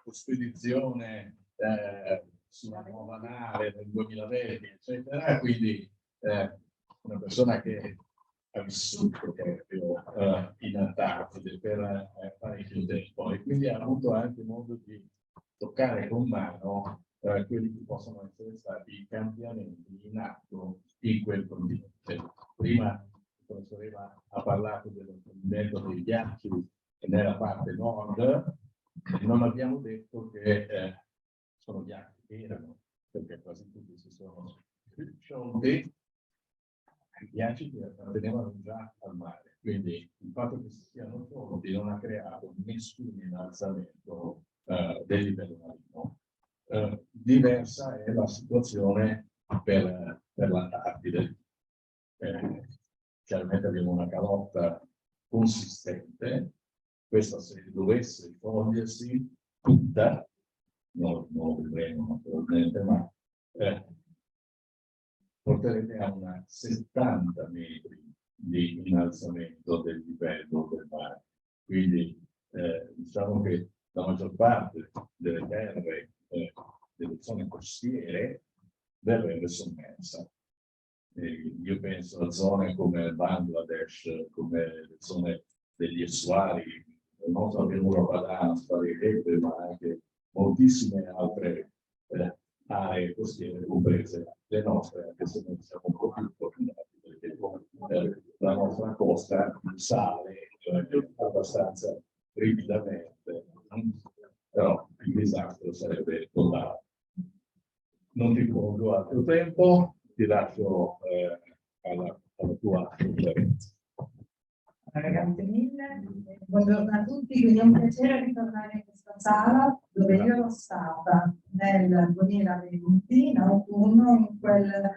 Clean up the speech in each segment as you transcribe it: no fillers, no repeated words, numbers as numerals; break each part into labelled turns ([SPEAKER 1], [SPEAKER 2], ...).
[SPEAKER 1] spedizione su una nuova nave nel 2020, eccetera, quindi una persona che ha vissuto proprio in Antartide per parecchio tempo e quindi ha avuto anche modo di toccare con mano quelli che possono essere stati i cambiamenti in atto in quel continente. Prima il professor Eva ha parlato dell'invento dei ghiacci nella parte nord, non abbiamo detto che sono ghiacci che erano, perché quasi tutti si sono sciolti, i ghiacci che appartenevano già al mare, quindi il fatto che si siano sciolti non ha creato nessun innalzamento del livello marino. Diversa è la situazione per l'Antartide. Chiaramente abbiamo una calotta consistente, questa se dovesse togliersi tutta, non lo vedremo naturalmente, ma porterebbe a una 70 metri di innalzamento del livello del mare. Quindi diciamo che la maggior parte delle terre, delle zone costiere, verrebbe sommersa. Io penso a zone come Bangladesh, come le zone degli estuari, non solo l'Europa d'Anastari, ma anche moltissime altre aree costiere, comprese le nostre, anche se noi siamo un po' più fortunati, perché la nostra costa sale abbastanza ripidamente, però il disastro sarebbe totale. Non ti pongo altro tempo, ti lascio alla tua conferenza.
[SPEAKER 2] Grazie mille, buongiorno a tutti, quindi è un piacere ritornare in questa sala dove io ero stata nel 2020, in autunno, in quella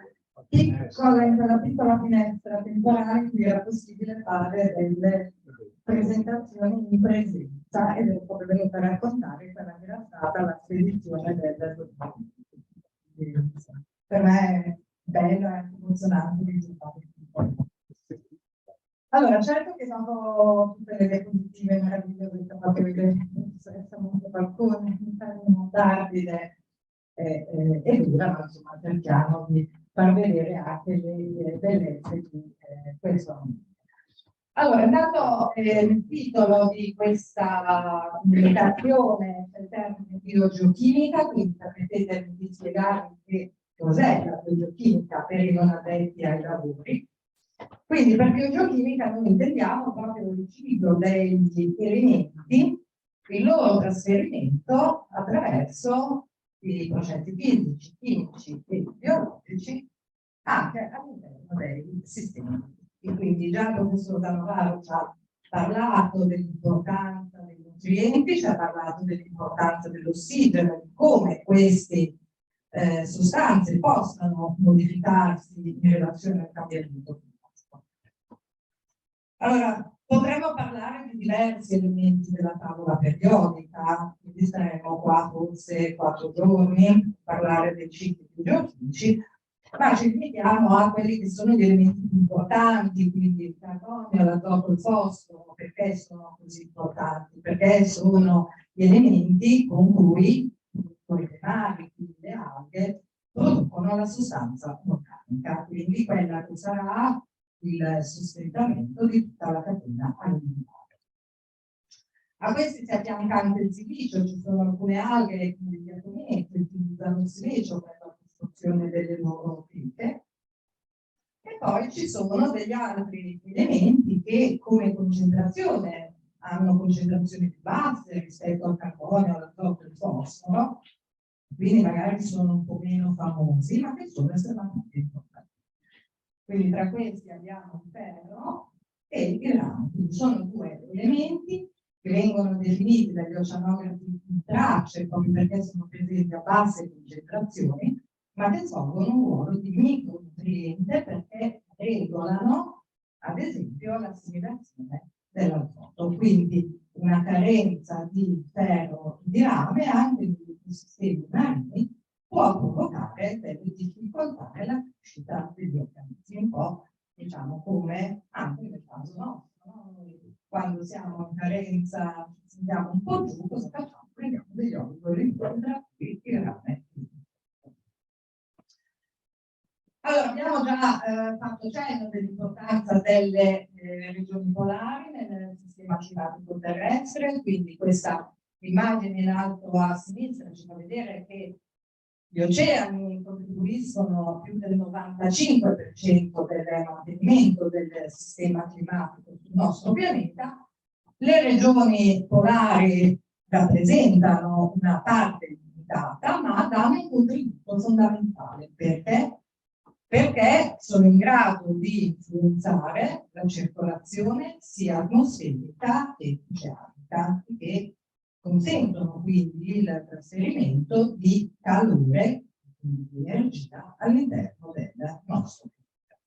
[SPEAKER 2] piccola finestra temporale in cui era possibile fare delle presentazioni in presenza ed ero proprio venuta a raccontare quella che era stata la spedizione del per me è bello e emozionante il risultato. Allora, certo che sono tutte le diapositive meravigliose che ho fatto vedere, siamo un balcone in Antartide e dura, ma insomma cerchiamo di far vedere anche le bellezze di questo. Allora, dato il titolo di questa comunicazione del termine biogeochimica, quindi permettetemi di spiegarvi che cos'è la biogeochimica per i non addetti ai lavori. Quindi per biogeochimica noi intendiamo proprio il ciclo degli elementi, il loro trasferimento attraverso i processi fisici, chimici e biologici anche all'interno dei sistemi. E quindi già il professor D'Anovaro ci ha parlato dell'importanza dei nutrienti, ci ha parlato dell'importanza dell'ossigeno, di come queste sostanze possano modificarsi in relazione al cambiamento climatico. Allora, potremmo parlare di diversi elementi della tavola periodica, quindi staremo qua forse 4 giorni a parlare dei cicli biochimici, ma ci limitiamo a quelli che sono gli elementi più importanti, quindi il carbonio, l'azoto, il fosforo. Perché sono così importanti? Perché sono gli elementi con cui le navi, quindi le alghe, producono la sostanza organica, quindi quella che sarà il sostentamento di tutta la catena alimentare. A questi si affianca anche il silicio, ci sono alcune alghe, come gli diatomei, che utilizzano il silicio per la costruzione delle loro fiche. E poi ci sono degli altri elementi che come concentrazione hanno concentrazioni più basse rispetto al carbonio, all'azoto e al fosforo, quindi magari sono un po' meno famosi, ma che sono estremamente importanti. Quindi tra questi abbiamo il ferro e il ranchio. Sono 2 elementi che vengono definiti dagli oceanografi in tracce proprio perché sono presenti a basse concentrazioni, ma che svolgono un ruolo di micronutriente perché regolano, ad esempio, l'assimilazione dell'azoto. Quindi una carenza di ferro di rame anche nei sistemi marini può provocare delle difficoltà nella crescita degli organismi, un po' diciamo come anche nel caso nostro, no? Quando siamo in carenza, ci sentiamo un po' giù, cosa facciamo? Prendiamo degli oli rispondere qui realmente. Allora, abbiamo già fatto cenno dell'importanza delle regioni polari nel sistema climatico terrestre, quindi questa immagine in alto a sinistra ci fa vedere che gli oceani contribuiscono più del 95% del mantenimento del sistema climatico sul nostro pianeta. Le regioni polari rappresentano una parte limitata, ma danno un contributo fondamentale. Perché? Perché sono in grado di influenzare la circolazione sia atmosferica che oceanica, che consentono quindi il trasferimento di calore, quindi di energia, all'interno del nostro pianeta.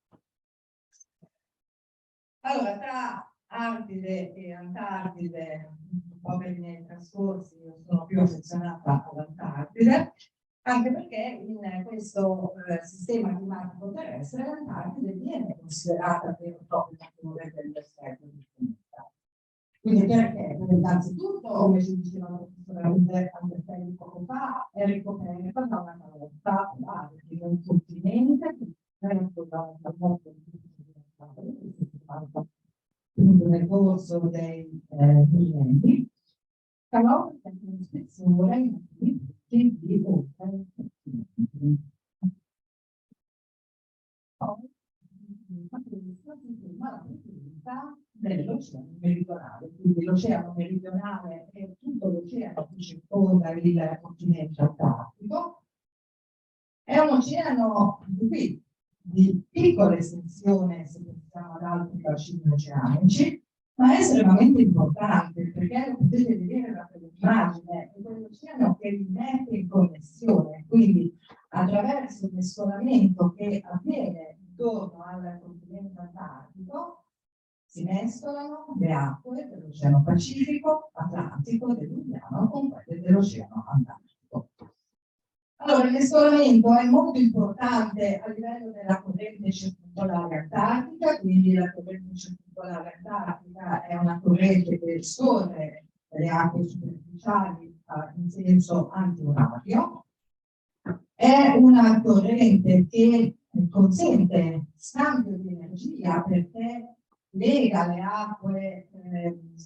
[SPEAKER 2] Allora, tra Artide e Antartide, un po' per i miei trascorsi, io sono più affezionata all'Antartide, anche perché in questo sistema climatico terrestre l'Antartide viene considerata per un po' il motore dello stretto di Gibraltar. Quindi perché? Perché innanzitutto, come ci diceva la professora Albertelli poco fa, è ricoperta da una calotta polare, quindi un continente che è ricoperto da una calotta nel corso dei millenni, calotta che è un spessore di oltre dell'oceano meridionale, quindi l'oceano meridionale è tutto l'oceano che circonda il continente antartico, è un oceano qui di piccola estensione se pensiamo ad altri bacini oceanici, ma è estremamente importante perché lo potete vedere da quell'immagine, è quell'oceano che li mette in connessione, quindi attraverso il mescolamento che avviene intorno al continente antartico si mescolano le acque dell'Oceano Pacifico, Atlantico, dell'Indiano con quelle dell'Oceano Antartico. Allora, il mescolamento è molto importante a livello della corrente circumpolare antartica, quindi la corrente circumpolare antartica è una corrente che scorre le acque superficiali in senso antiorario. È una corrente che consente scambio di energia perché lega le acque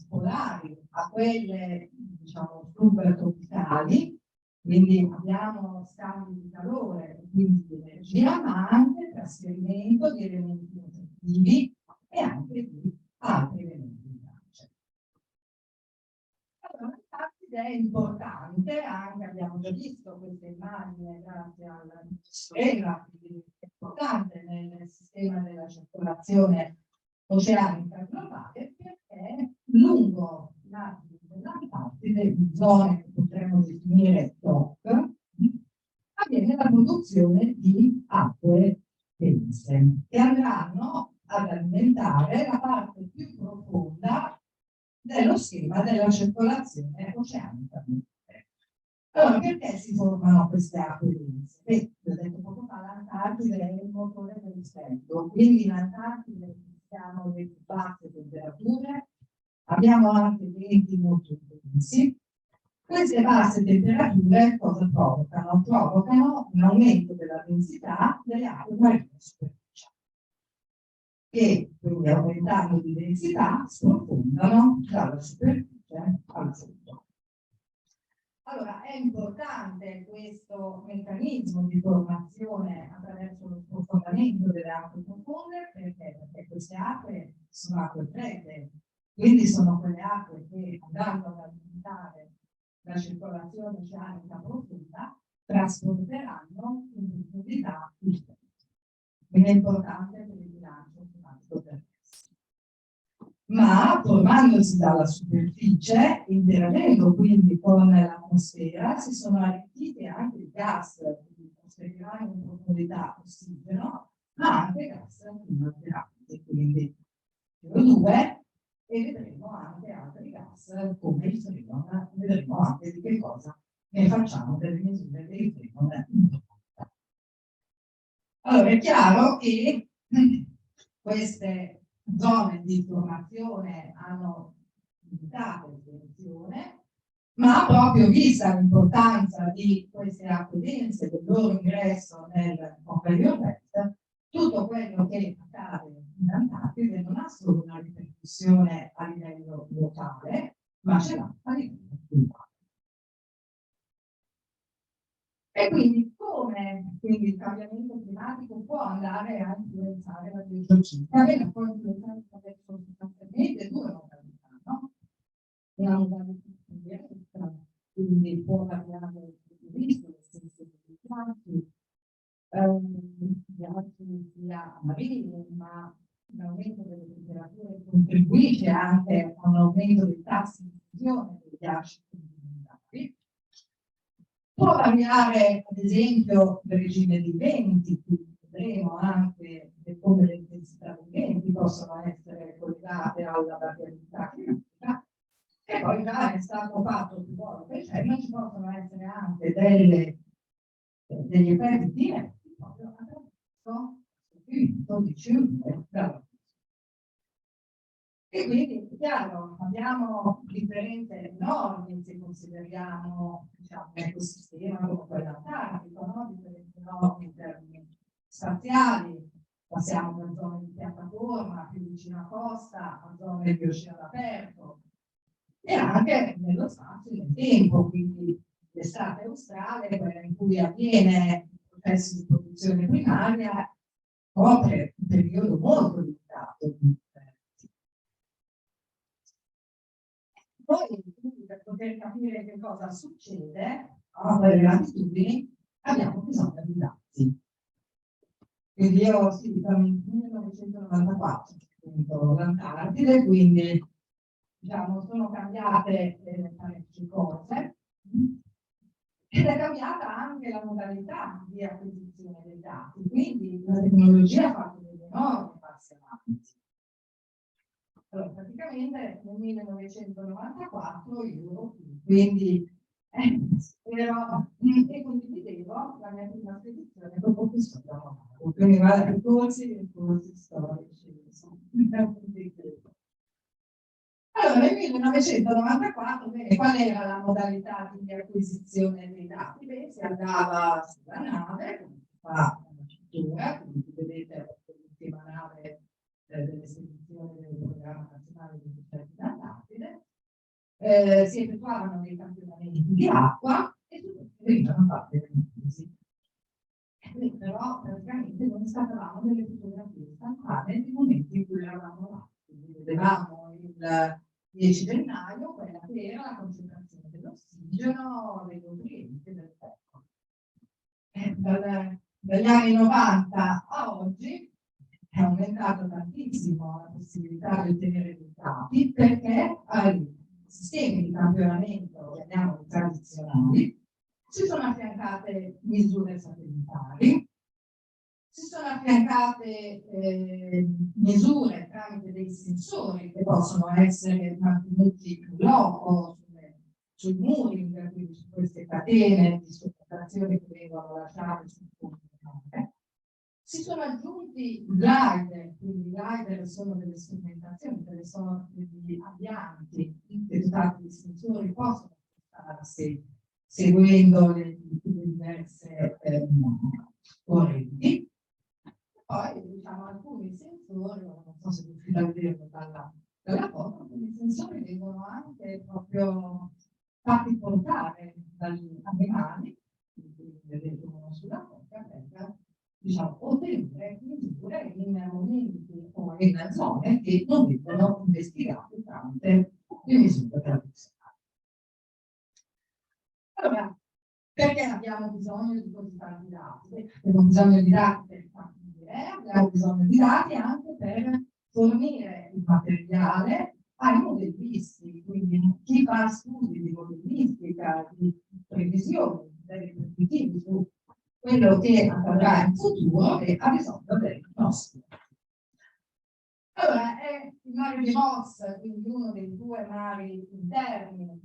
[SPEAKER 2] polari a quelle, diciamo, subtropicali, quindi abbiamo scambi di calore e quindi di energia, ma anche trasferimento di elementi nutritivi e anche di altri elementi di pace. Allora, l'Antartide è importante, anche abbiamo già visto questa immagine grazie alla stella, quindi è importante nel sistema della circolazione oceanica globale perché lungo l'arco dell'Antartide, in zone che potremmo definire DOC, avviene la produzione di acque dense che andranno ad alimentare la parte più profonda dello schema della circolazione oceanica. Allora, perché si formano queste acque dense? Beh, vi ho detto poco fa, l'Antartide è il motore del freddo, quindi in Antartide abbiamo le più basse temperature, abbiamo anche venti molto intensi. Queste basse temperature cosa provocano? Provocano un aumento della densità delle acque marine superficiali, che quindi aumentando di densità sprofondano dalla superficie al fondo. Allora, è importante questo meccanismo di formazione attraverso lo sprofondamento delle acque profonde, perché queste acque sono acque fredde, quindi sono quelle acque che andando ad alimentare la circolazione oceanica profonda trasporteranno in profondità il freddo. Quindi è importante per il bilancio climatico terrestre. Ma formandosi dalla superficie, interagendo quindi con l'atmosfera, si sono arricchiti anche i gas, quindi trasferiranno in profondità ossigeno, ma anche gas inalteranti, quindi CO2, e vedremo anche altri gas come il freon, vedremo anche di che cosa ne facciamo delle misure dei freon. Allora è chiaro che queste zone di formazione hanno limitata estensione, ma proprio vista l'importanza di queste acque dense, del loro ingresso nel Conveyor Belt, tutto quello che accade in Antartide non ha solo una ripercussione a livello locale, ma ce l'ha a livello globale. E quindi come il cambiamento climatico può andare a influenzare la biogeochimica? Bene, può influenzare sostanzialmente due modalità, no? Una modalità diretta, quindi può variare il rischio, nel senso dei piatti sia marini, ma l'aumento delle temperature contribuisce anche a un aumento dei tassi di fusione degli ghiacci continentali. Può variare, ad esempio, il regime dei venti, quindi vedremo anche come le intensità dei venti possono essere collegate alla variabilità climatica. E poi già è stato fatto più volte, cioè non ci possono essere anche degli effetti diretti proprio attraverso il CO2 dalla. E quindi è chiaro, abbiamo differenze enormi se consideriamo, diciamo, un ecosistema come quello antartico, no? Differenze enormi in termini spaziali, passiamo da zone di piattaforma più vicino a costa a zone di oceano aperto, e anche nello spazio e nel tempo, quindi l'estate australe, quella in cui avviene il processo di produzione primaria, copre un periodo molto limitato. Poi, per poter capire che cosa succede a quelle latitudini, abbiamo bisogno di dati. Quindi io dal 1994 ho l'Antartide, quindi diciamo, sono cambiate parecchie cose ed è cambiata anche la modalità di acquisizione dei dati, quindi la tecnologia ha fatto degli enormi passi avanti. Allora, praticamente nel 1994 io, quindi ero e condividevo la mia prima spedizione dopo che studiavo. Quindi vado ai corsi storici. Allora, nel 1994, qual era la modalità di acquisizione dei dati? Beh, si andava sulla nave, come si fa una struttura, quindi vedete l'ultima nave delle spedizioni del programma nazionale di ricerca in Antartide, si effettuavano dei campionamenti di acqua e tutte venivano fatte le analisi. Però praticamente non scattavamo delle fotografie istantanee nei momenti in cui eravamo là. Quindi vedevamo il 10 gennaio quella che era la concentrazione dell'ossigeno, dei nutrienti del corpo. Dagli anni 90 a oggi è aumentato tantissimo la possibilità di ottenere risultati perché ai sistemi di campionamento, chiamiamoli tradizionali, si sono affiancate misure satellitari, si sono affiancate misure tramite dei sensori che possono essere mantenuti in loco sui muri, quindi su queste catene di sopportazione che vengono lasciate sul fondo. Si sono aggiunti glider, quindi i glider sono delle strumentazioni, delle sorte di avvianti dotati di sensori possono spostarsi seguendo le diverse correnti. Poi diciamo alcuni sensori, non so se riuscite a vederlo dalla foto, alcuni sensori vengono anche proprio fatti portare dagli animali, quindi vedete uno sulla foto, per diciamo, ottenere misure in momenti o in zone che non vengono investigate tramite le misure tradizionali. Allora, perché abbiamo bisogno di così tanti dati? Abbiamo bisogno di dati per partire, abbiamo bisogno di dati anche per fornire il materiale ai modellisti, quindi chi fa studi di modellistica, di previsioni, dei predittivi su quello che accadrà in futuro e ha bisogno dei nostri. Allora, è il mare di Ross, quindi uno dei due mari interni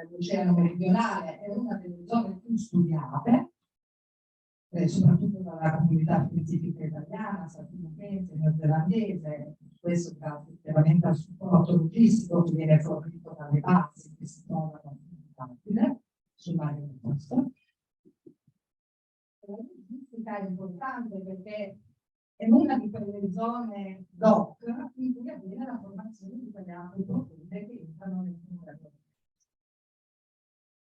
[SPEAKER 2] dell'Oceano Meridionale, è una delle zone più studiate, soprattutto dalla comunità scientifica italiana, statunitense, neozelandese, questo grazie chiaramente al supporto logistico che viene fornito dalle basi che si trovano mare nostro. La logistica è importante perché è una di quelle zone DOC in cui avviene la formazione di quelle acque profonde che entrano nel fiume.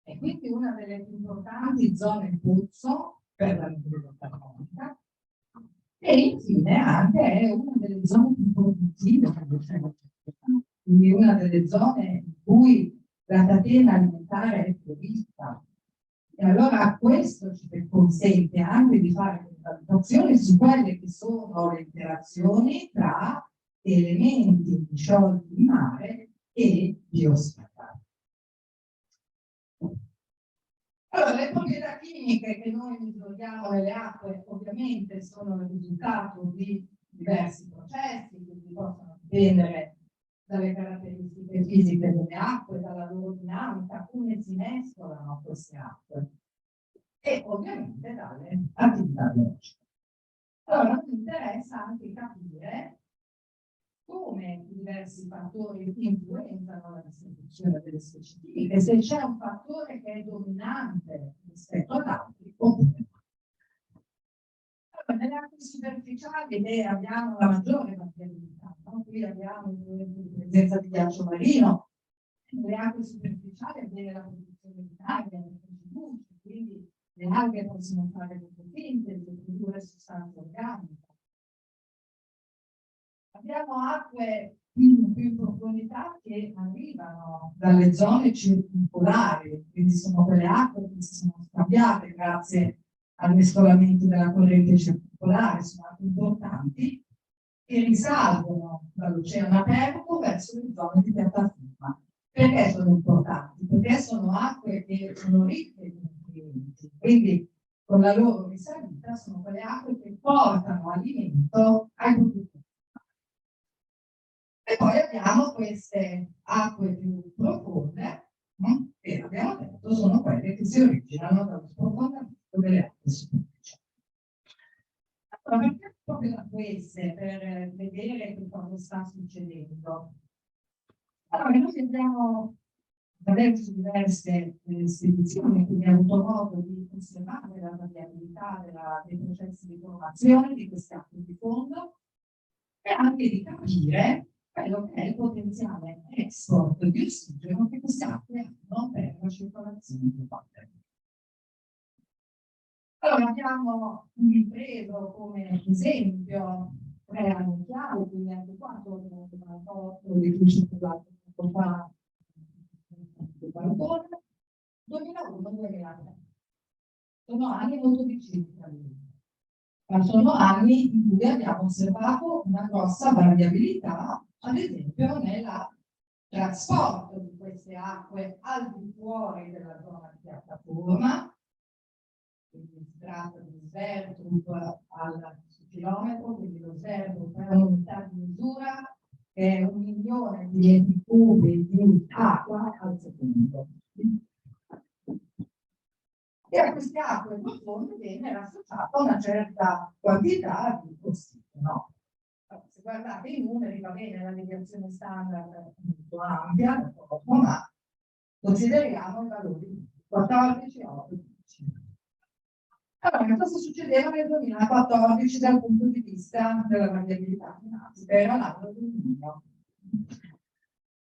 [SPEAKER 2] E quindi una delle più importanti zone pozzo per la biodiversità carbonica, e infine anche è una delle zone più produttive per l'oceano, quindi una delle zone in cui la catena alimentare è prevista. E allora questo ci consente anche di fare delle valutazioni su quelle che sono le interazioni tra elementi sciolti di mare e biosfera. Allora, le proprietà chimiche che noi misuriamo nelle acque ovviamente sono il risultato di diversi processi, quindi possono dipendere dalle caratteristiche fisiche delle acque, dalla loro dinamica, come si mescolano queste acque e ovviamente dalle attività biologiche. Allora, mi interessa anche capire come i diversi fattori influenzano la distribuzione delle specie tipiche, se c'è un fattore che è dominante rispetto ad altri oppure no. Allora, nelle acque superficiali abbiamo la maggiore variabilità, no? Qui abbiamo in presenza di ghiaccio marino, nelle acque superficiali avviene la produzione di alghe, quindi le alghe possono fare fotosintesi e produrre sostanze organiche. Abbiamo acque più in profondità che arrivano dalle zone circumpolari, quindi sono quelle acque che si sono scambiate grazie al mescolamento della corrente circumpolare, sono acque importanti, che risalgono dall'oceano aperto verso le zone di piattaforma. Perché sono importanti? Perché sono acque che sono ricche di nutrienti, quindi con la loro risalita sono quelle acque che portano alimento ai produttori. E poi abbiamo queste acque più profonde, che abbiamo detto sono quelle che si originano dallo sprofondamento delle acque superficiali. Allora, perché proprio da queste, per vedere che cosa sta succedendo? Allora, noi abbiamo attraverso diverse istituzioni, quindi abbiamo avuto modo di osservare la variabilità dei processi di formazione di queste acque di fondo e anche di capire quello che è il potenziale export di ossigeno che queste acque hanno per la circolazione globale. Allora abbiamo preso come esempio 3 anni chiave, quindi anche qua sono 98 di cui c'è stato fa 2001-2003. Sono anni molto vicini tra loro, ma sono anni in cui abbiamo osservato una grossa variabilità, ad esempio nel trasporto di queste acque al di fuori della zona di piattaforma. Quindi si tratta di Sverdrup al chilometro, quindi lo Sverdrup è un'unità di misura che è 1 milione di metri cubi di acqua al secondo. E a queste acque profonde viene associata una certa quantità di ossigeno. Se guardate i numeri, va bene, la deviazione standard è molto ampia, ma consideriamo i valori 14, 8, 15. Allora, cosa succedeva nel 2014 dal punto di vista della variabilità climatica? Era l'anno del Niño.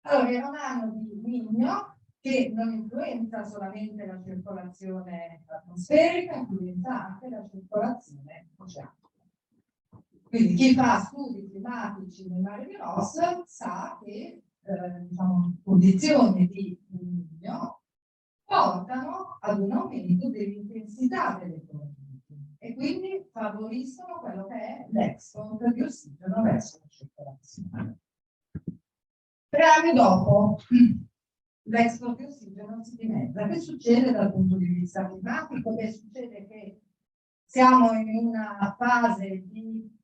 [SPEAKER 2] Allora, era un anno di Niño che non influenza solamente la circolazione atmosferica, influenza anche la circolazione oceanica. Quindi chi fa studi climatici nel Mare di Ross sa che condizioni di Niño portano ad un aumento dell'intensità delle correnti e quindi favoriscono quello che è l'export di ossigeno verso la circolazione. 3 anni dopo l'export di ossigeno si dimezza. Che succede dal punto di vista climatico? Che succede che siamo in una fase di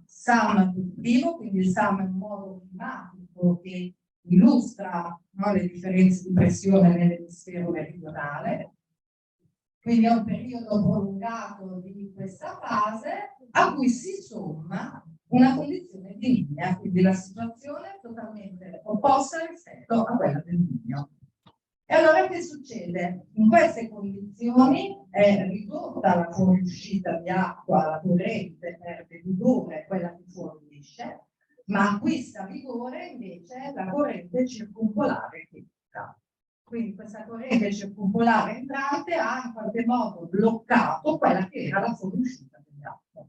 [SPEAKER 2] SAM positivo, quindi il SAM è un modo climatico che illustra, no, le differenze di pressione nell'emisfero meridionale, quindi è un periodo prolungato di questa fase a cui si somma una condizione di linea, quindi la situazione è totalmente opposta rispetto a quella del Niño. E allora che succede? In queste condizioni è ridotta la fuoriuscita di acqua, la corrente perde vigore, quella che fuoriesce, ma acquista vigore invece la corrente circumpolare che entra. Quindi questa corrente circumpolare entrante ha in qualche modo bloccato quella che era la fuoriuscita dell'acqua.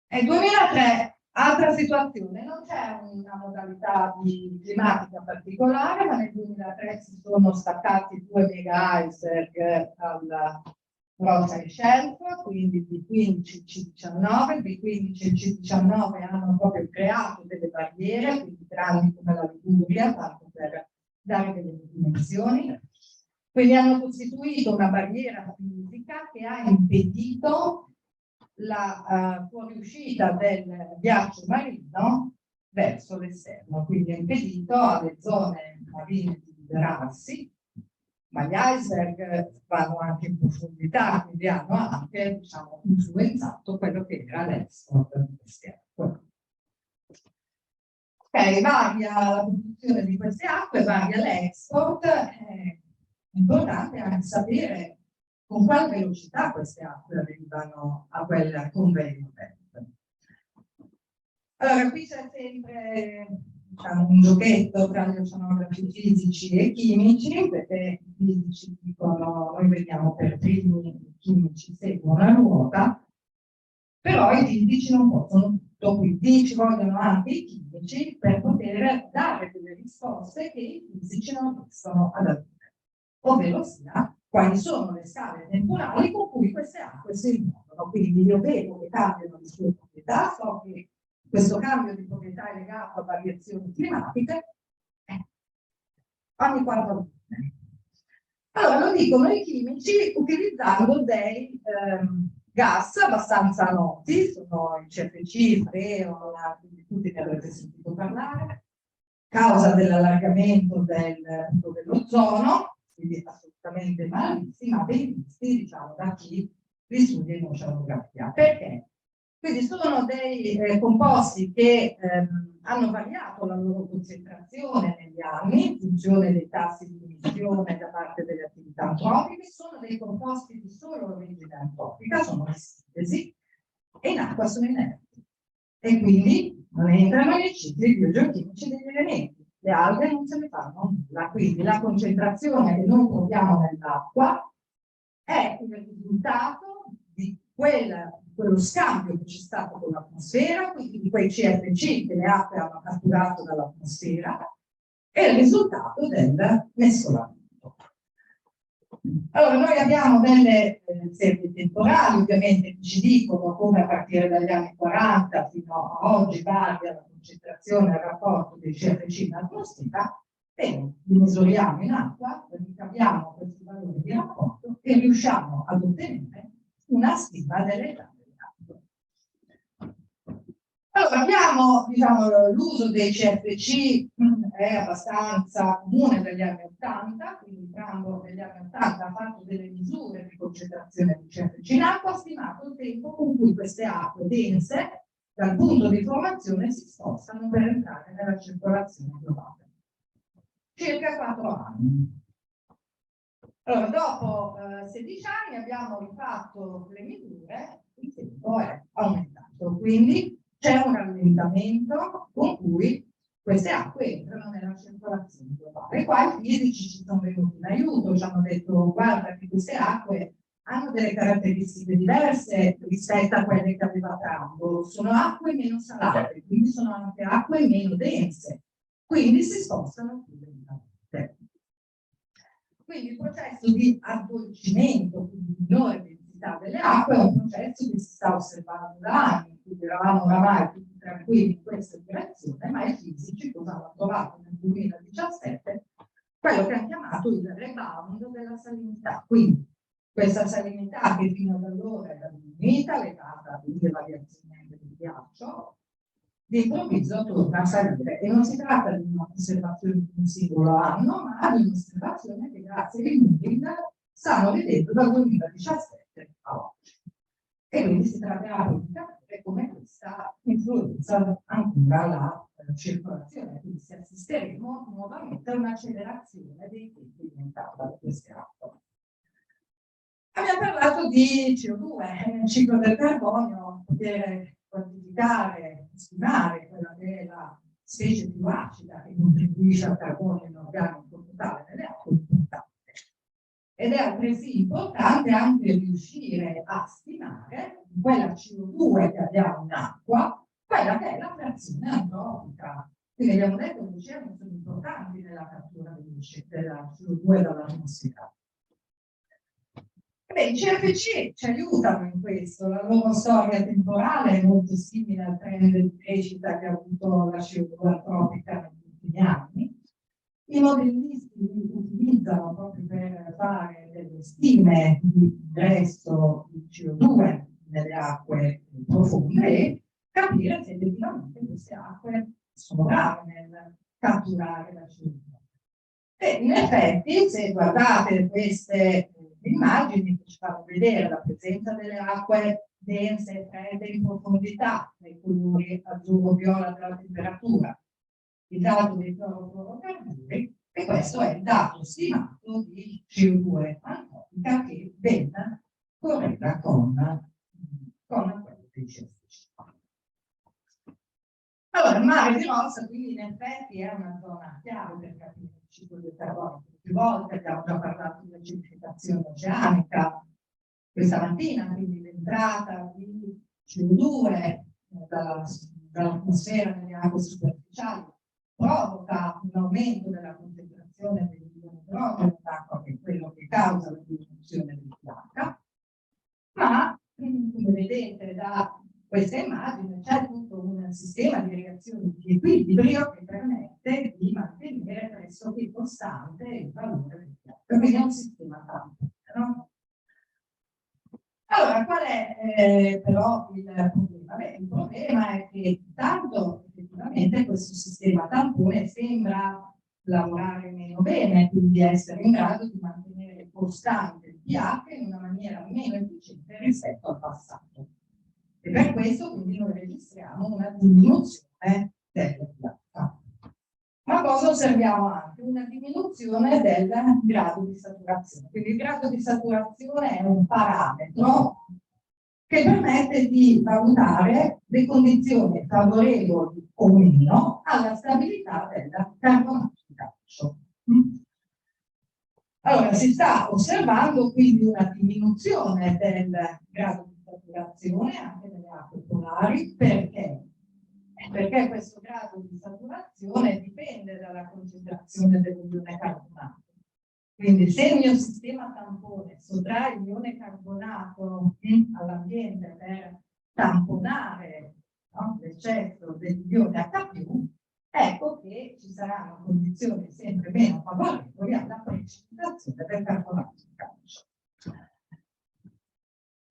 [SPEAKER 2] Nel 2003, altra situazione, non c'è una modalità climatica particolare, ma nel 2003 si sono staccati 2 mega iceberg al Rossa Shelf, quindi il B15 e il C19. Il B15 e il C19 hanno proprio creato delle barriere, quindi grandi come la Liguria, tanto per dare delle dimensioni. Quindi hanno costituito una barriera fisica che ha impedito la fuoriuscita del ghiaccio marino verso l'esterno, quindi ha impedito alle zone marine di liberarsi, ma gli iceberg vanno anche in profondità, quindi hanno anche, diciamo, influenzato quello che era l'export di queste acque. Ok, varia la produzione di queste acque, varia l'export, è importante anche sapere con quale velocità queste acque arrivano a quel convegno. Allora, qui c'è sempre, diciamo, un giochetto tra gli oceanografi fisici e chimici, perché i fisici dicono noi vediamo per primi, i chimici seguono la ruota, però i fisici non possono tutto, quindi ci vogliono anche i chimici per poter dare delle risposte che i fisici non riescono ad avere, ovvero sia quali sono le scale temporali con cui queste acque si muovono. Quindi io vedo che cambiano le sue proprietà, so che questo cambio di proprietà è legato a variazioni climatiche ogni 4 anni. Allora lo dicono i chimici utilizzando dei gas abbastanza noti, sono il CFC, freon, quindi tutti ne avrete sentito parlare, causa dell'allargamento dell'ozono, quindi assolutamente malissimi, ma ben visti, diciamo, da chi li studia in oceanografia. Perché? Quindi sono dei composti che hanno variato la loro concentrazione negli anni in funzione dei tassi di emissione da parte delle attività antropiche, sono dei composti di solo origine antropica, sono di sintesi, e in acqua sono inerti. E quindi non entrano nei cicli biogeochimici degli elementi. Le alghe non se ne fanno nulla, quindi la concentrazione che noi troviamo nell'acqua è il risultato di quello scambio che c'è stato con l'atmosfera, quindi di quei CFC che le acque hanno catturato dall'atmosfera, e il risultato del mescolamento. Allora, noi abbiamo delle serie temporali, ovviamente, che ci dicono come a partire dagli anni 40 fino a oggi varia la concentrazione e il rapporto dei CFC in atmosfera, e li misuriamo in acqua, ricaviamo questi valori di rapporto e riusciamo ad ottenere una stima dell'età dell'acqua. Allora, abbiamo, diciamo, l'uso dei CFC è abbastanza comune dagli anni 80, quindi Rambo negli anni 80 ha fatto delle misure di concentrazione di CFC in acqua, ha stimato il tempo con cui queste acque dense dal punto di formazione si spostano per entrare nella circolazione globale. Circa 4 anni. Allora, dopo 16 anni abbiamo rifatto le misure, il tempo è aumentato, quindi c'è un rallentamento con cui queste acque entrano nella circolazione globale. Qua i fisici ci sono venuti in aiuto, ci hanno detto guarda che queste acque hanno delle caratteristiche diverse rispetto a quelle che aveva Rambo, sono acque meno salate, quindi sono anche acque meno dense, quindi si spostano più lentamente. Quindi il processo di addolcimento, quindi di minore densità delle acque, è un processo che si sta osservando da anni, quindi eravamo oramai tutti tranquilli in questa direzione, ma i fisici cosa hanno trovato nel 2017? Quello che hanno chiamato il rebound della salinità. Quindi questa salinità che fino ad allora era diminuita, legata alle variazioni del ghiaccio, di improvviso torna a salire, e non si tratta di un'osservazione di un singolo anno, ma di un'osservazione che grazie ai Moody's stanno vedendo dal 2017 a oggi. E quindi si tratterà di capire come questa influenza ancora la circolazione, quindi si assisteremo nuovamente a un'accelerazione dei tempi sedimentata da queste acque. Abbiamo parlato di CO2, nel ciclo del carbonio, poter quantificare, stimare quella che è la specie più acida che contribuisce al carbonio inorganico totale nelle acque, importante. Ed è altresì importante anche riuscire a stimare quella CO2 che abbiamo in acqua, quella che è la frazione antropica. Quindi abbiamo detto che gli oceani sono importanti nella cattura della CO2 dall'atmosfera. Beh, i CFC ci aiutano in questo, la loro storia temporale è molto simile al trend di crescita che ha avuto la CO2 antropica negli ultimi anni. I modellisti li utilizzano proprio per fare delle stime di ingresso di CO2 nelle acque profonde e capire se effettivamente queste acque sono brave nel catturare la CO2. E in effetti, se guardate queste immagini che ci fanno vedere la presenza delle acque dense e fredde in profondità, nei colori azzurro-viola della temperatura, il dato dei clorofluorocarburi, e questo è il dato stimato di CO2 antropica che ben correla con quello dei CFC. Allora, il mare di Rossa, quindi in effetti è una zona chiave per capire il ciclo del carbonio. Più volte abbiamo già parlato di acidificazione oceanica, questa mattina, quindi l'entrata di CO2 dall'atmosfera nelle acque superficiali provoca un aumento della concentrazione dell'idrogeno d'acqua, che è quello che causa la diminuzione del pH, ma come vedete da questa immagine c'è tutto un sistema di reazioni di equilibrio che permette di mantenere pressoché costante il valore del pH. Quindi è un sistema tampone, no? Allora, qual è però il problema? Beh, il problema è che tanto effettivamente questo sistema tampone sembra lavorare meno bene, quindi essere in grado di mantenere costante il pH in una maniera meno efficiente rispetto al passato. E per questo quindi noi registriamo una diminuzione del pH. Ma cosa osserviamo anche? Una diminuzione del grado di saturazione. Quindi il grado di saturazione è un parametro che permette di valutare le condizioni favorevoli o meno alla stabilità del carbonato di calcio. Allora, si sta osservando quindi una diminuzione del grado di saturazione anche nelle acque polari. Perché? Perché questo grado di saturazione dipende dalla concentrazione dell'ione carbonato. Quindi se il mio sistema tampone sottrae l'ione carbonato all'ambiente per tamponare, no, l'eccesso dell'ione H+, ecco che ci saranno condizioni sempre meno favorevoli alla precipitazione del carbonato di calcio.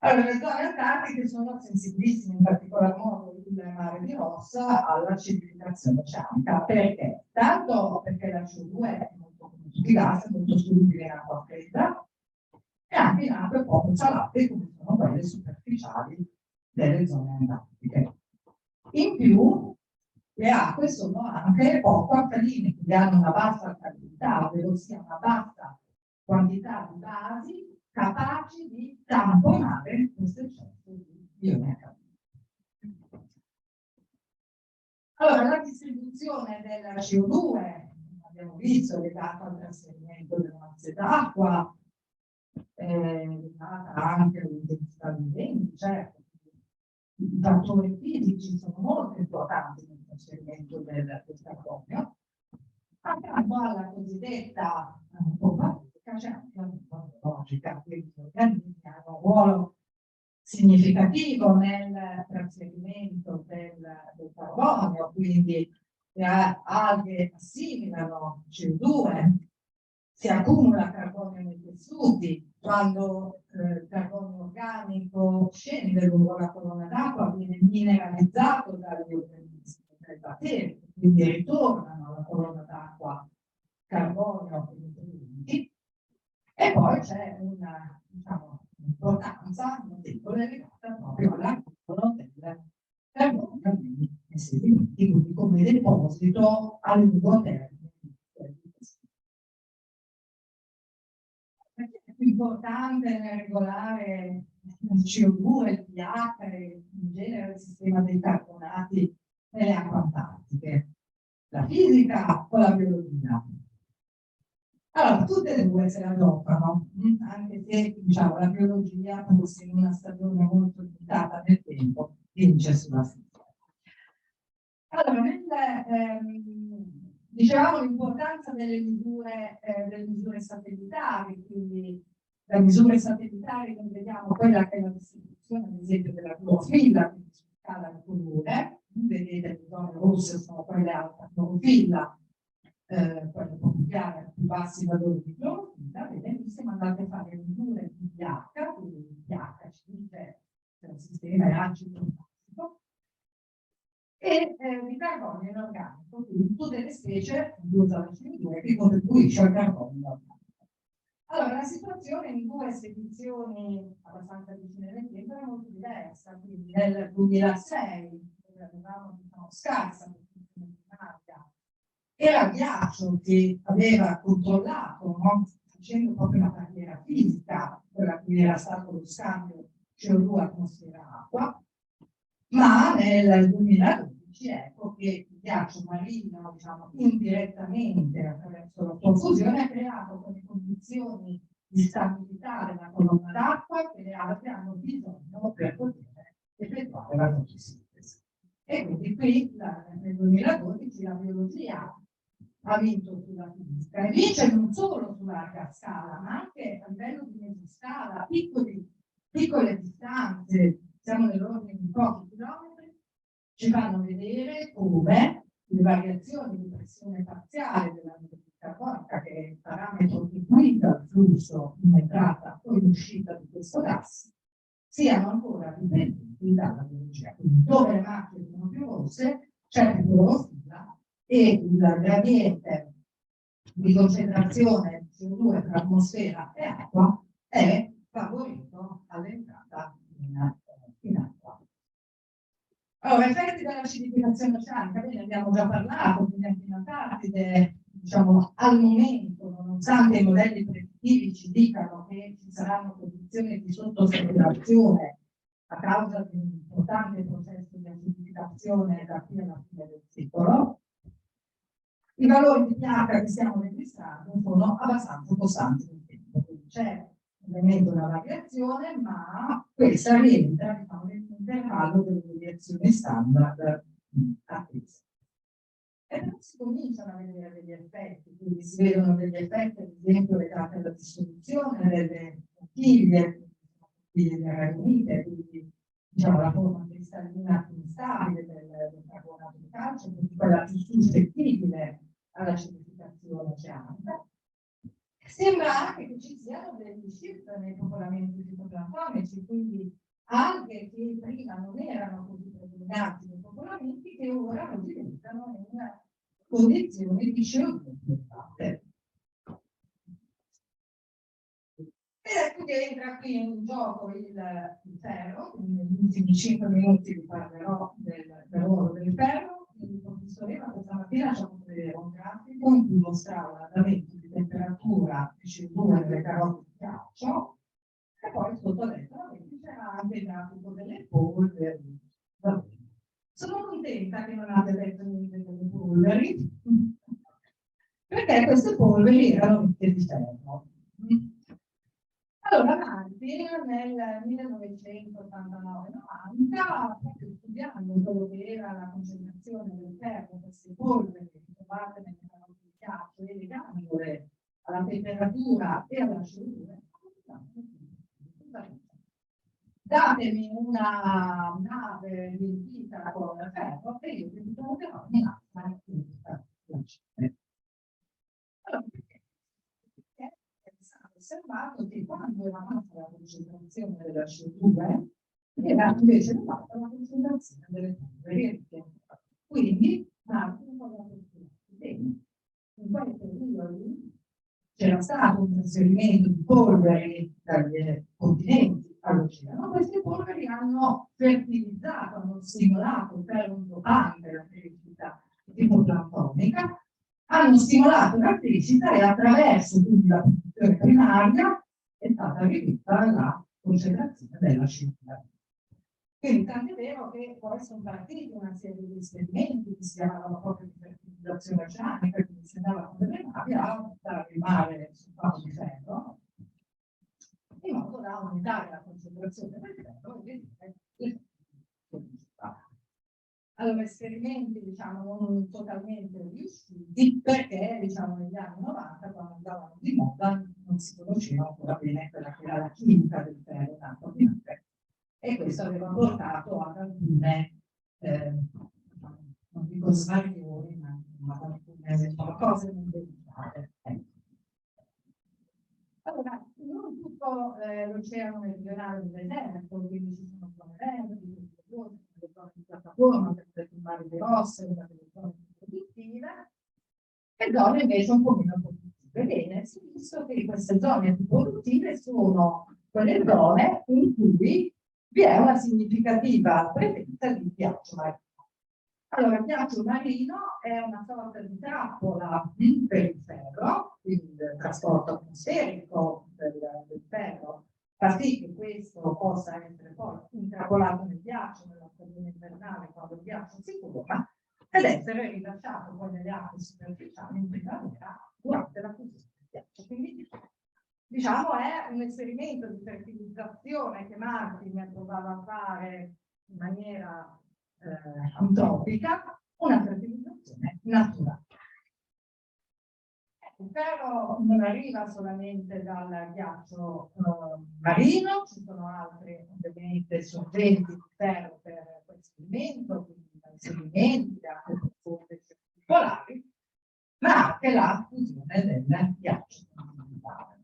[SPEAKER 2] Allora, le zone antartiche sono sensibilissime, in particolar modo il mare di Rossa, all'acidificazione oceanica. Perché? Tanto perché la CO2 è molto, come tutti i gas, molto solubile in acqua fredda e anche in acque poco salate, come sono quelle superficiali delle zone antartiche. In più, le acque sono anche poco alcaline, quindi hanno una bassa alcalinità, ovvero sia una bassa quantità di basi capaci di tamponare questo eccesso di ione H+. Allora, la distribuzione della CO2, abbiamo visto, è legata al trasferimento delle masse d'acqua, legata anche all'intensità dei venti, certo. I fattori fisici sono molto importanti nel trasferimento del carbonio. Accanto alla cosiddetta probabilità c'è anche la logica, quindi gli organismi hanno un ruolo significativo nel trasferimento del carbonio, quindi le alghe assimilano CO2, si accumula carbonio nei tessuti, quando il carbonio organico scende lungo la colonna d'acqua viene mineralizzato dagli organismi, dai batteri, quindi ritornano alla colonna d'acqua carbonio e nutrienti, e poi c'è una, diciamo, importanza notevole legata proprio all'accumulo del carbonio nei sedimenti, quindi come deposito a lungo termine. perché è più importante nel regolare il CO2, il pH e in genere il sistema dei carbonati nelle acque antartiche? La fisica o la biologia? Allora, tutte e due se la giocano, anche se diciamo, la biologia, forse in una stagione molto limitata nel tempo, vince sulla fisica. Allora, dicevamo l'importanza delle misure satellitari, quindi le misure satellitari noi vediamo quella che è la distribuzione, ad esempio, della clorofilla, quindi su scala di colore, vedete le zone rosse sono quelle alta clorofilla, quelle più chiare, più bassi valori di clorofilla, vedete, siamo andati a fare misure di pH, quindi il pH ci dice se il sistema è acido o basico, e di carbonio inorganico, quindi tutte le specie di usano CO2 che contribuisce al carbonio inorganico. Allora, la situazione in due spedizioni abbastanza vicine nel tempo era molto diversa, quindi nel 2006, dove avevamo scarsa produzione primaria, era il ghiaccio che aveva controllato, no? Facendo proprio una barriera fisica, quella che era stato lo scambio CO2 atmosfera-acqua, ma nel 2012 ecco che il ghiaccio marino, diciamo, indirettamente attraverso la sua fusione ha creato quelle condizioni di stabilità della colonna d'acqua che le alghe hanno bisogno per poter effettuare la fotosintesi. E quindi qui nel 2012 la biologia ha vinto sulla fisica e vince non solo su larga scala, ma anche a livello di mesoscala, piccole distanze, siamo nell'ordine di pochi chilometri, ci fanno vedere come le variazioni di pressione parziale dell'anidride carbonica, che è il parametro che guida il flusso in entrata o in uscita di questo gas, siano ancora dipendenti dalla biologia. Quindi dove le macchie sono più rosse, c'è più clorofilla e il gradiente di concentrazione di CO2 tra atmosfera e acqua è favorito all'entrata in acqua. Allora, effetti dell'acidificazione oceanica, bene, abbiamo già parlato, quindi anche in Antartide, diciamo, al momento, nonostante i modelli predittivi ci dicano che ci saranno condizioni di sottosaturazione a causa di un importante processo di acidificazione da qui alla fine del secolo, i valori di pH che stiamo registrando sono abbastanza costanti nel tempo, quindi c'è ovviamente una variazione, ma questa rientra, diciamo, nell'intervallo delle variazioni standard attese. E poi si cominciano a vedere degli effetti, quindi si vedono degli effetti, ad esempio, legati alla dissoluzione delle bottiglie di aramide, quindi diciamo la forma cristallina più instabile del carbonato di calcio, quindi quella più suscettibile all'acidificazione oceanica. Sembra anche che ci siano degli shift nei popolamenti fitoplatonici, quindi alghe che prima non erano così predominanti nei popolamenti, che ora lo diventano in condizioni di CO2 elevate. Ed ecco che entra qui in gioco il ferro, quindi negli ultimi 5 minuti vi parlerò del ruolo del ferro. Il professore Eva questa mattina ci ha fatto vedere un grafico in cui mostrava l'andamento di temperatura di CO2 nelle carote di ghiaccio e poi sotto destra c'era anche il grafico delle polveri. Sono contenta che non abbia detto niente delle polveri, perché queste polveri erano ricche di ferro. Allora, Martin nel 1989-90, proprio studiando quello che era la concentrazione del ferro, queste polveri trovate nelle carote di ghiaccio e legandole alla temperatura e alla CO2, datemi una nave riempita con ferro e io vi troverò in acqua riempita con CO2. Allora, osservato che quando era alta la concentrazione della CO2 era invece elevata la concentrazione delle polveri. Quindi Martin aveva bene. In quei periodi c'era stato un trasferimento di polveri dagli continenti all'oceano. Queste polveri hanno fertilizzato, hanno stimolato per un dopante la crescita fitoplanctonica, hanno stimolato la crescita e attraverso quindi la produzione primaria è stata ridotta la concentrazione della CO2. Quindi tanto è vero che poi sono partiti una serie di esperimenti che si chiamavano proprio di fertilizzazione oceanica, quindi si andava con delle navi a buttare il mare sul passo di ferro, in modo da aumentare la concentrazione del ferro e ridurre il risultato. Allora, esperimenti, diciamo, non totalmente riusciti, perché, diciamo, negli anni 90, quando andavano di moda, non si conosceva ancora bene quella che era la chimica del ferro in acqua minore. E questo aveva portato ad alcune, non dico svarioni, ma alcune cose non delicate. Allora, non tutto l'oceano meridionale è deserto, quindi ci sono zone verdi, le zone di piattaforma per il mare di rosse, le zone produttive, e zone invece un po' meno produttive. Bene, si è visto che queste zone più produttive sono quelle zone in cui vi è una significativa presenza di ghiaccio marino. Allora, il ghiaccio marino è una sorta di trappola per il ferro, quindi il trasporto atmosferico del ferro, fa sì che questo possa essere poi intrappolato nel ghiaccio nella stagione invernale quando il ghiaccio si forma ed essere rilasciato poi nelle acque superficiali in primavera durante la fusione del ghiaccio. Quindi, diciamo, è un esperimento di fertilizzazione che Martin provava a fare in maniera antropica, una fertilizzazione naturale. Il ferro non arriva solamente dal ghiaccio marino, ci sono altre ovviamente sorgenti di ferro per questo alimento, quindi dai sedimenti, da acque profonde circolari, ma anche la fusione del ghiaccio continentale.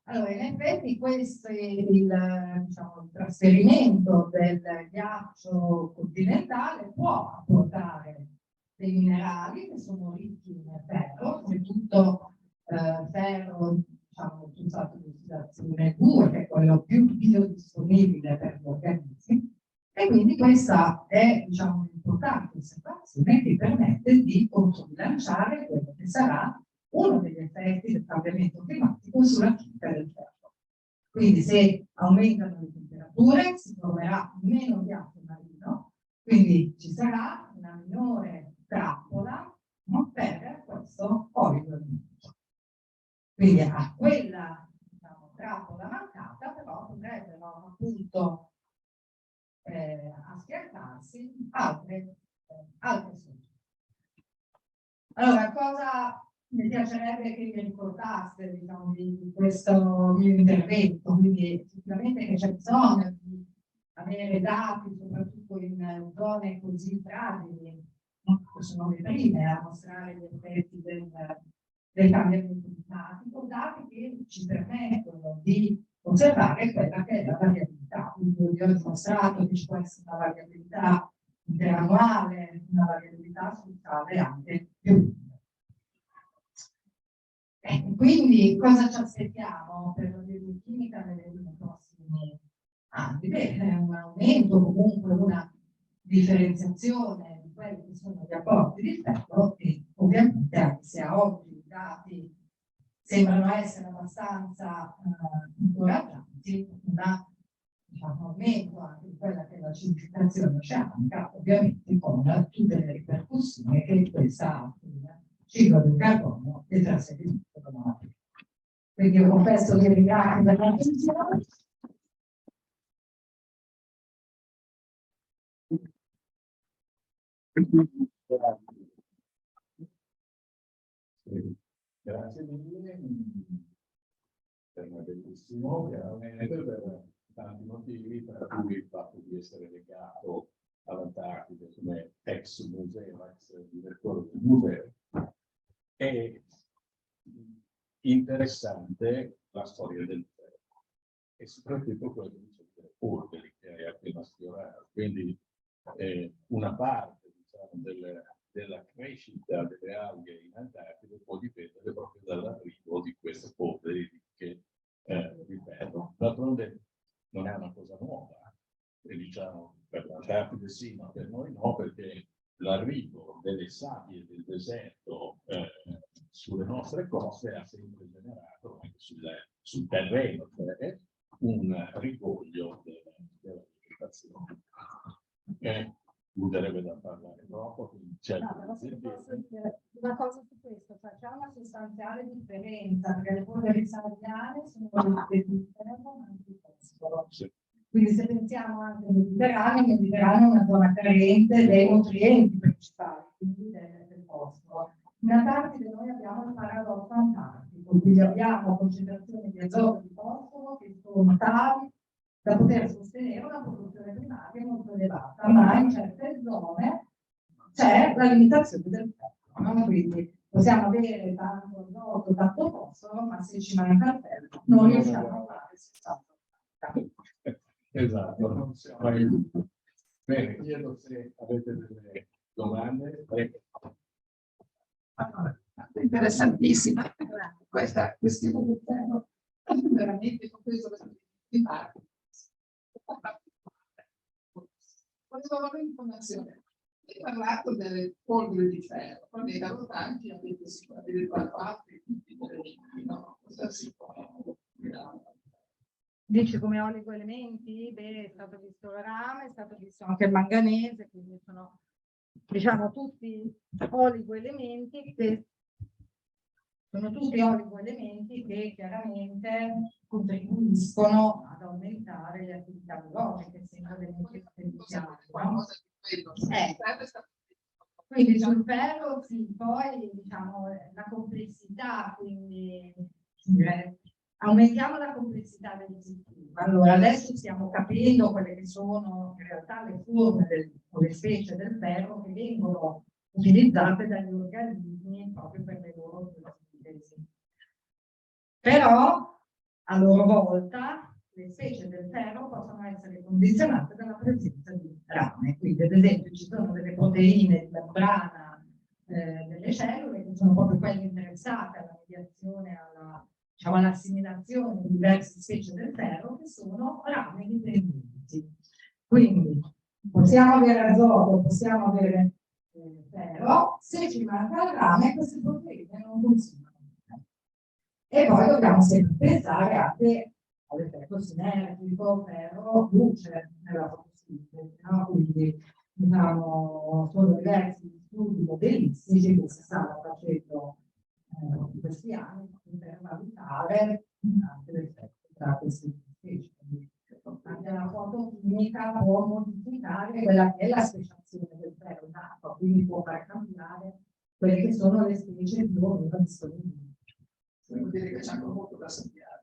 [SPEAKER 2] Allora, in effetti questo è diciamo, il trasferimento del ghiaccio continentale può apportare dei minerali che sono ricchi in ferro, soprattutto ferro, diciamo, usato di ossidazione 2, che è quello più biodisponibile per gli organismi, e quindi questa è, diciamo, un'importante osservazione che permette di controbilanciare quello che sarà uno degli effetti del cambiamento climatico sulla chimica del ferro. Quindi se aumentano le temperature si formerà meno ghiaccio marino, quindi ci sarà una minore trappola, no, per questo oligoelemento. Quindi a quella, diciamo, trappola mancata però potrebbero appunto affiancarsi altre soluzioni. Allora, cosa mi piacerebbe che mi ricordaste, diciamo, di questo mio intervento? Quindi sicuramente che c'è bisogno di avere dati, soprattutto in zone così fragili, no? Che sono le prime a mostrare gli effetti del cambiamento climatico, dati che ci permettono di osservare quella che è la variabilità. Quindi io vi ho dimostrato che ci può essere una variabilità interannuale, una variabilità su scale anche più lunga. Quindi cosa ci aspettiamo per la biochimica nei prossimi anni? Bene, un aumento, comunque una differenziazione di quelli che sono gli apporti di ferro e ovviamente anche se a oggi i dati sembrano essere abbastanza incoraggianti, diciamo, aumento anche di quella che è la acidificazione oceanica, ovviamente con tutte le ripercussioni che questa ha sul ciclo del carbonio e il trasferimento domatico. Quindi io confesso che ringrazio per l'attenzione.
[SPEAKER 1] Grazie mille, bellissimo, chiaramente per tanti motivi, tra cui il fatto di essere legato all'Antartide come ex museo, ex direttore del museo. È interessante la storia del ferro e soprattutto quello delle polveri che hai appena sfiorato. Quindi una parte, diciamo, della crescita delle alghe in Antartide può dipendere proprio dall'arrivo di queste polveri ricche di ferro. D'altronde non è una cosa nuova, e diciamo per l'Antartide sì, ma per noi no, perché l'arrivo delle sabbie del deserto sulle nostre coste ha sempre generato sul terreno, cioè un rigoglio della vegetazione. Sarebbe da parlare troppo, quindi c'è
[SPEAKER 2] una cosa su questo, cioè c'è una sostanziale differenza, perché le polveri sabbiane sono quelle di ferro ma anche di fosforo.
[SPEAKER 1] sì.
[SPEAKER 2] Quindi se pensiamo anche al Mediterraneo, il Mediterraneo è una zona carente dei nutrienti principali, quindi del fosforo. In Antartide noi abbiamo il paradosso antartico, quindi abbiamo concentrazioni di azoto e di fosforo che sono tali da poter sostenere una produzione primaria molto elevata, ma in certe zone c'è la limitazione del ferro, no? Quindi possiamo avere tanto azoto, tanto fosforo, ma se ci manca il ferro non riusciamo a fare 60.
[SPEAKER 1] Esatto, non siamo aiuti. Bene, chiedo se avete delle domande. Prego.
[SPEAKER 3] Interessantissima questa questione del ferro, veramente con questo di parte. Volevo avere informazione. Hai parlato delle polveri di ferro, poi nei lavoranti avete sicuramente altri tipi di elementi, no? Cosa si può?
[SPEAKER 2] Dici come oligoelementi? Beh, è stato visto il rame, è stato visto anche il manganese, quindi sono, diciamo, tutti oligoelementi che chiaramente contribuiscono ad aumentare le attività biologiche, essendo dei nutrienti essenziali, no? Quindi sul ferro sì, poi diciamo la complessità, quindi aumentiamo la complessità del sistema. Allora adesso stiamo capendo quelle che sono in realtà le forme o le specie del ferro che vengono utilizzate dagli organismi proprio per le loro sintesi. Però a loro volta le specie del ferro possono essere condizionate dalla presenza di rame. Quindi ad esempio ci sono delle proteine di membrana delle cellule che sono proprio quelle interessate alla mediazione, diciamo, all'assimilazione di diverse specie del ferro che sono rami dipendenti. Quindi possiamo avere azoto, possiamo avere ferro, se ci manca il rame queste proteine non funzionano. E poi dobbiamo sempre pensare anche all'effetto sinergico ferro-luce nella fotosintesi, no? Quindi diciamo, sono diversi studi modelistici che si stanno facendo in questi anni per valutare anche l'effetto tra queste specie. Anche la fotochimica può modificare quella che è la speciazione del ferro in acqua, quindi può far cambiare quelle che sono le specie più o meno disponibili.
[SPEAKER 3] Devo dire che c'è ancora molto da studiare.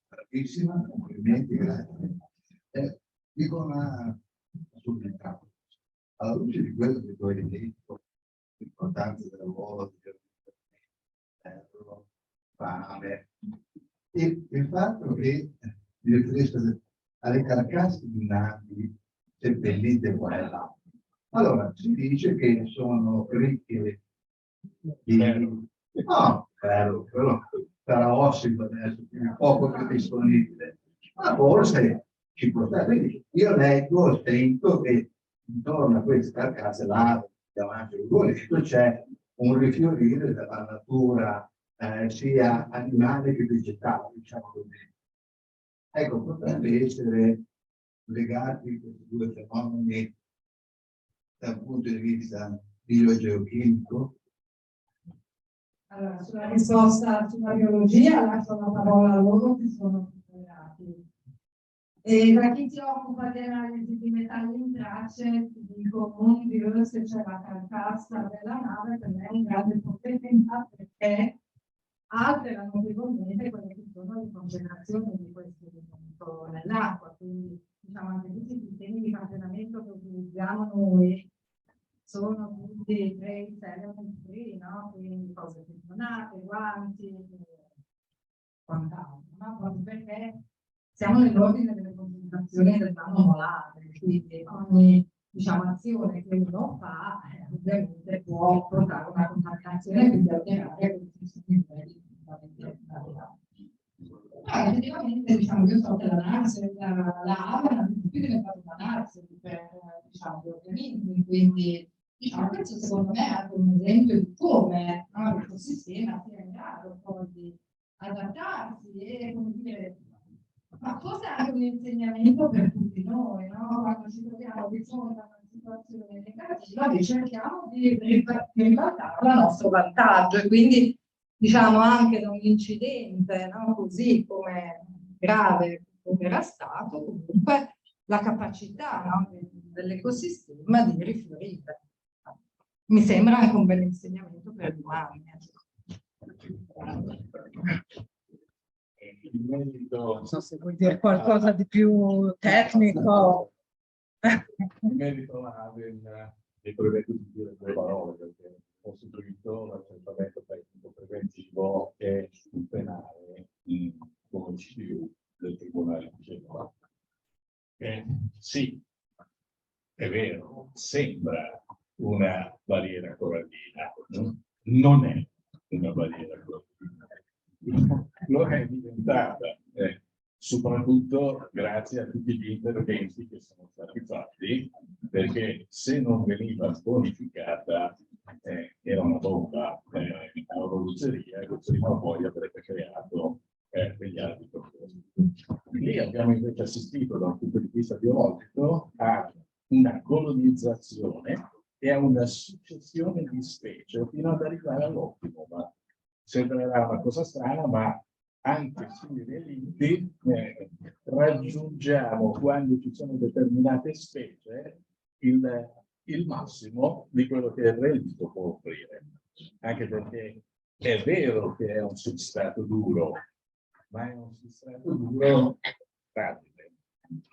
[SPEAKER 4] Bravissima, complimenti, grazie. Dico una subito. Alla luce di quello che tu hai detto, l'importanza del lavoro, fame, e il fatto che si riferisce alle carcasse di navi seppellite qua e là. Allora, si dice che sono ricche di... No, però sarà ossido adesso, poco più disponibile. Ma forse ci può stare. Quindi io leggo, sento che intorno a queste carcasse là, davanti al goletto, c'è un rifiorire della natura, sia animale che vegetale, diciamo così. Ecco, potrebbe essere legati questi due fenomeni dal punto di vista biogeochimico?
[SPEAKER 2] Allora, sulla risposta sulla biologia lascio la parola a loro che sono legati. E da chi si occupa di analisi di metalli in tracce, ti dico, non dire se c'è la carcassa della nave, per me è un grande problema perché altera notevolmente quelle che sono le concentrazioni di questo elemento nell'acqua. Quindi, diciamo, anche tutti i sistemi di campionamento che utilizziamo noi sono tutti trace element free, no? Quindi cose funzionate, guanti, quant'altro, no? Proprio perché siamo nell'ordine delle concentrazioni del danno molare, quindi ogni, diciamo, azione che uno fa ovviamente può portare a una contaminazione e quindi alterare questi sono i livelli effettivamente, diciamo, io so che la NARS, la AVA, non è più diventata una NARS per, diciamo, gli organismi, quindi Diciamo, questo secondo me è anche un esempio di come, no, l'ecosistema sia in grado poi di adattarsi e, come dire, ma forse anche un insegnamento per tutti noi, no? Quando ci troviamo di fronte a una situazione negativa, noi cerchiamo di ribaltarla a nostro vantaggio e quindi, diciamo, anche da un incidente, no? Così come grave come era stato, comunque la capacità, no, dell'ecosistema di rifiorire. Mi sembra anche un bel insegnamento per gli umani.
[SPEAKER 1] In merito,
[SPEAKER 5] Non so se vuoi dire qualcosa di più tecnico.
[SPEAKER 1] in merito a mi permetto di dire due parole, perché ho seguito l'accertamento tecnico preventivo e il penale come CPU del Tribunale di Genova. Sì, è vero, sembra una barriera corallina, non è una barriera corallina. Lo è diventata, soprattutto grazie a tutti gli interventi che sono stati fatti, perché se non veniva bonificata era una bomba a orologeria che prima o poi avrebbe creato degli altri problemi. Lì abbiamo invece assistito da un punto di vista biologico a una colonizzazione e a una successione di specie fino ad arrivare all'ottimo. Ma sembrerà una cosa strana, ma anche sui relitti raggiungiamo, quando ci sono determinate specie, il massimo di quello che il relitto può offrire. Anche perché è vero che è un substrato duro, ma è un substrato duro fragile,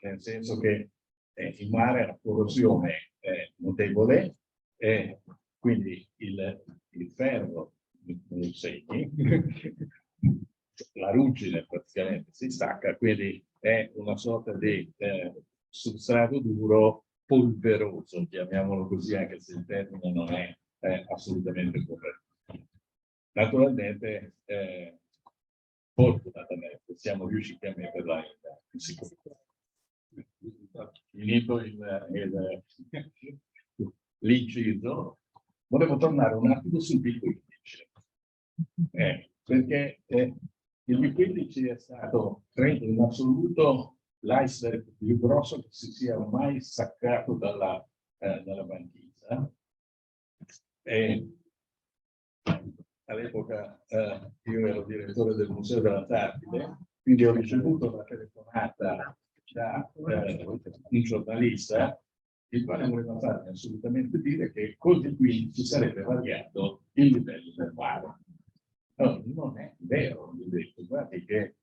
[SPEAKER 1] nel senso che in mare la corrosione è notevole e quindi il ferro nei segni, la ruggine praticamente si stacca, quindi è una sorta di substrato duro polveroso, chiamiamolo così, anche se il termine non è assolutamente corretto. Naturalmente, fortunatamente, siamo riusciti a metterla in sicurezza. Finito l'inciso, volevo tornare un attimo sul B15, perché il B15 è stato, credo, in assoluto l'iceberg più grosso che si sia mai staccato dalla banchisa. All'epoca io ero direttore del Museo dell'Antartide, quindi ho ricevuto una telefonata da un giornalista, il quale voleva farmi assolutamente dire che col B15 si sarebbe variato il livello del mare. No, non è vero, gli ho detto, guardi che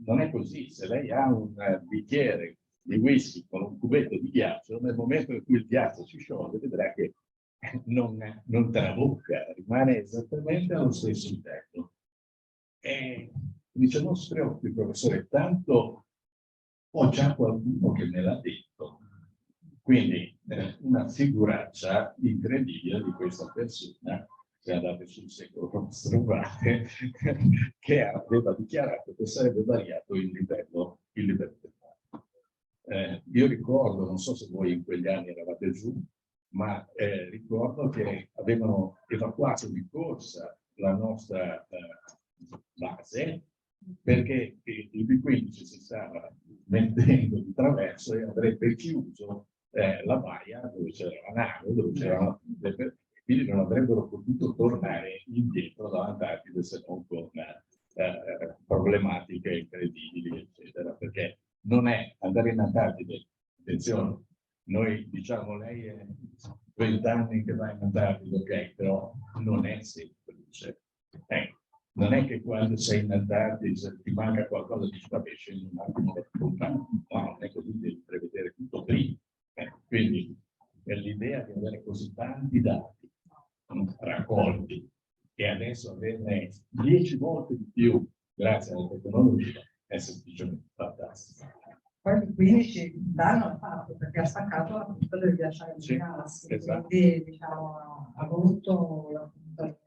[SPEAKER 1] non è così. Se lei ha un bicchiere di whisky con un cubetto di ghiaccio, nel momento in cui il ghiaccio si scioglie, vedrà che non trabocca, rimane esattamente allo stesso livello. E dice, non si preoccupi, professore, tanto ho già qualcuno che me l'ha detto. Quindi una figuraccia incredibile di questa persona, se andate sul secolo trovate, che aveva dichiarato che sarebbe variato il livello del mare. Io ricordo, non so se voi in quegli anni eravate giù, ma ricordo che avevano evacuato di corsa la nostra base, perché il B15 si stava mettendo di traverso e avrebbe chiuso la baia dove c'era la nave, dove c'erano quindi non avrebbero potuto tornare indietro dall'Antartide se non con problematiche incredibili, eccetera, perché non è andare in Antartide, attenzione, noi diciamo lei è 20 anni che va in Antartide, ok, però non è semplice. Non è che quando sei in Antartide se ti manca qualcosa di vabbè scendi un attimo no, non è così, devi prevedere tutto prima. Quindi l'idea di avere così tanti dati raccolti e adesso averne 10 volte di più grazie alla tecnologia è semplicemente fantastico.
[SPEAKER 2] Poi il 15 danno l'ha fatto perché ha staccato la punta del ghiacciaio di gas,
[SPEAKER 1] esatto.
[SPEAKER 2] Quindi diciamo, ha avuto la punta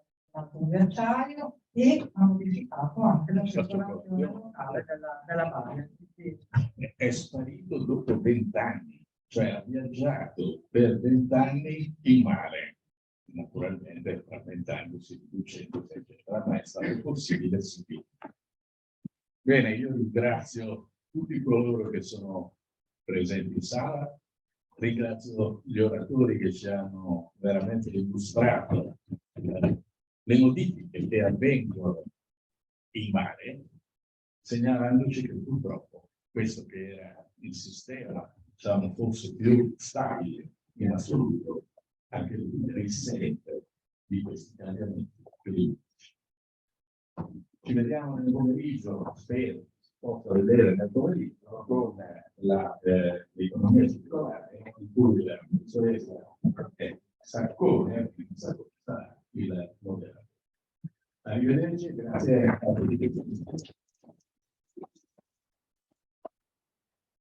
[SPEAKER 2] del ghiacciaio e ha modificato anche la circolazione locale della baia.
[SPEAKER 1] È sparito dopo 20 anni. cioè ha viaggiato per 20 anni in mare. Naturalmente, tra 20 anni si riduce, eccetera, ma è stato possibile sì. Bene, io ringrazio tutti coloro che sono presenti in sala, ringrazio gli oratori che ci hanno veramente illustrato le modifiche che avvengono in mare, segnalandoci che purtroppo questo che era il sistema, diciamo, forse più stabile in assoluto, anche lui risente di questi cambiamenti climatici. Ci vediamo nel pomeriggio, spero si possa vedere nel pomeriggio con l'economia circolare, in cui la professoressa Saccone sarà il moderatore. Arrivederci, grazie.